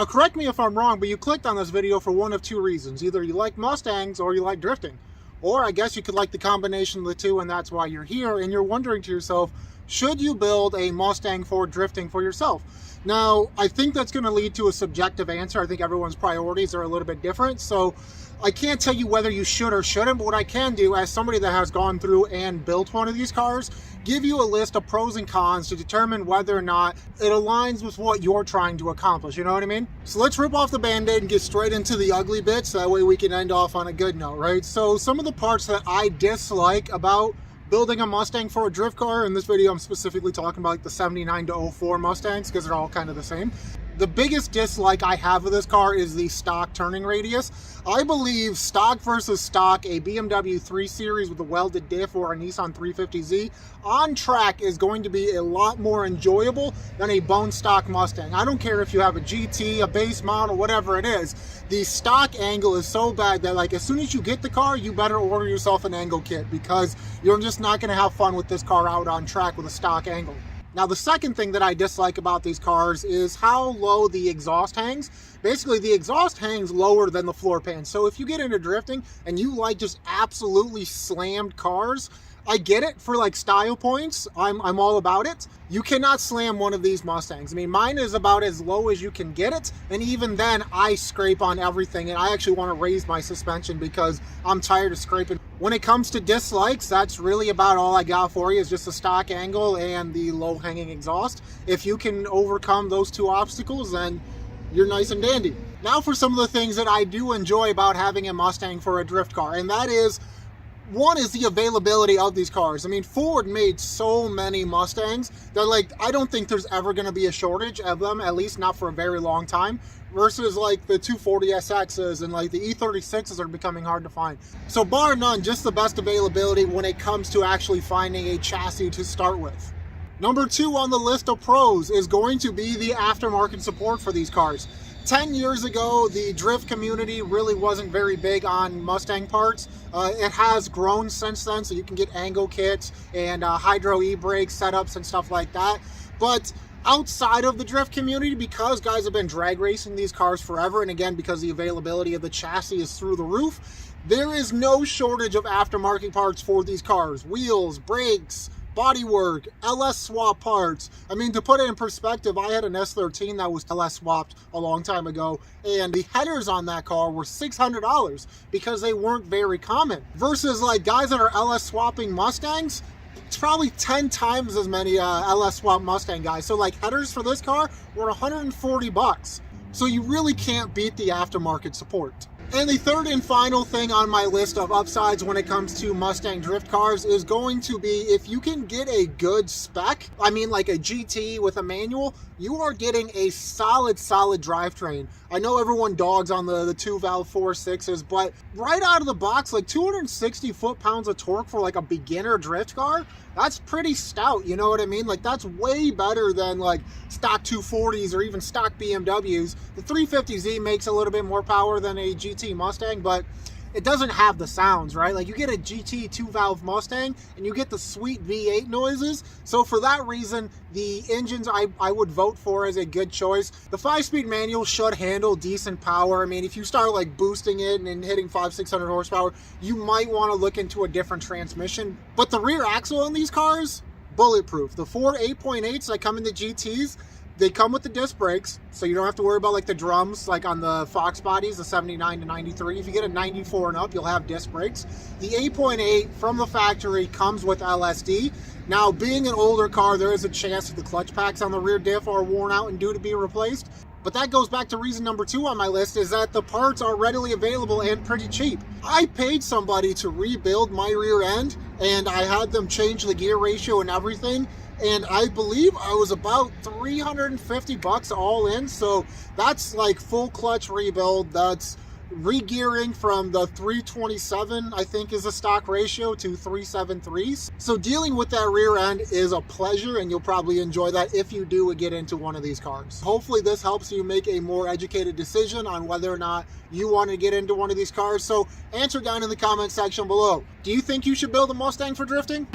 Now correct me if I'm wrong, but you clicked on this video for one of two reasons. Either you like Mustangs or you like drifting. Or I guess you could like the combination of the two, and that's why you're here, and you're wondering to yourself, should you build a Mustang for drifting for yourself? Now, I think that's going to lead to a subjective answer. I think everyone's priorities are a little bit different, so I can't tell you whether you should or shouldn't, but what I can do as somebody that has gone through and built one of these cars, give you a list of pros and cons to determine whether or not it aligns with what you're trying to accomplish, you know what I mean? So let's rip off the band-aid and get straight into the ugly bits, that way we can end off on a good note, right? So some of the parts that I dislike about building a Mustang for a drift car, in this video I'm specifically talking about like the 79 to 04 Mustangs because they're all kind of the same. The biggest dislike I have of this car is the stock turning radius. I believe stock versus stock, a BMW 3 Series with a welded diff or a Nissan 350Z on track is going to be a lot more enjoyable than a bone stock Mustang. I don't care if you have a GT, a base model, whatever it is. The stock angle is so bad that like as soon as you get the car, you better order yourself an angle kit because you're just not going to have fun with this car out on track with a stock angle. Now, the second thing that I dislike about these cars is how low the exhaust hangs. Basically, the exhaust hangs lower than the floor pan. So if you get into drifting and you like just absolutely slammed cars, I get it for like style points. I'm all about it. You cannot slam one of these Mustangs. I mean, mine is about as low as you can get it. And even then, I scrape on everything. And I actually want to raise my suspension because I'm tired of scraping. When it comes to dislikes, that's really about all I got for you is just the stock angle and the low hanging exhaust. If you can overcome those two obstacles, then you're nice and dandy. Now for some of the things that I do enjoy about having a Mustang for a drift car. And that is, one is the availability of these cars. I mean, Ford made so many Mustangs that like, I don't think there's ever going to be a shortage of them, at least not for a very long time, versus like the 240SXs and like the E36s are becoming hard to find. So bar none, just the best availability when it comes to actually finding a chassis to start with. Number two on the list of pros is going to be the aftermarket support for these cars. 10 years ago, the drift community really wasn't very big on Mustang parts. It has grown since then, so you can get angle kits and hydro e-brake setups and stuff like that. But outside of the drift community, because guys have been drag racing these cars forever, and again, because the availability of the chassis is through the roof, there is no shortage of aftermarket parts for these cars. Wheels, brakes, bodywork, LS swap parts. I mean, to put it in perspective, I had an S13 that was LS swapped a long time ago, and the headers on that car were $600 because they weren't very common. Versus like guys that are LS swapping Mustangs, it's probably 10 times as many LS swap Mustang guys. So like headers for this car were 140 bucks. So you really can't beat the aftermarket support. And the third and final thing on my list of upsides when it comes to Mustang drift cars is going to be if you can get a good spec, I mean like a GT with a manual, you are getting a solid drivetrain. I know everyone dogs on the 2-valve 4.6s, but right out of the box, like 260 foot-pounds of torque for like a beginner drift car, that's pretty stout, you know what I mean? Like that's way better than like stock 240s or even stock BMWs. The 350Z makes a little bit more power than a GT Mustang, but it doesn't have the sounds, right? Like you get a GT 2-valve Mustang and you get the sweet V8 noises. So for that reason, the engines I would vote for as a good choice. The 5-speed manual should handle decent power. I mean, if you start like boosting it and hitting 500-600 horsepower, you might want to look into a different transmission. But the rear axle in these cars, bulletproof. The Ford 8.8s that come in the GTs, they come with the disc brakes, so you don't have to worry about like the drums like on the Fox bodies, the 79 to 93. If you get a 94 and up, you'll have disc brakes. The 8.8 from the factory comes with LSD. Now, being an older car, there is a chance that the clutch packs on the rear diff are worn out and due to be replaced. But that goes back to reason number two on my list, is that the parts are readily available and pretty cheap. I paid somebody to rebuild my rear end, and I had them change the gear ratio and everything. And I believe I was about 350 bucks all in. So that's like full clutch rebuild. That's re-gearing from the 327, I think is a stock ratio, to 373s. So dealing with that rear end is a pleasure, and you'll probably enjoy that if you do get into one of these cars. Hopefully this helps you make a more educated decision on whether or not you want to get into one of these cars. So answer down in the comment section below. Do you think you should build a Mustang for drifting?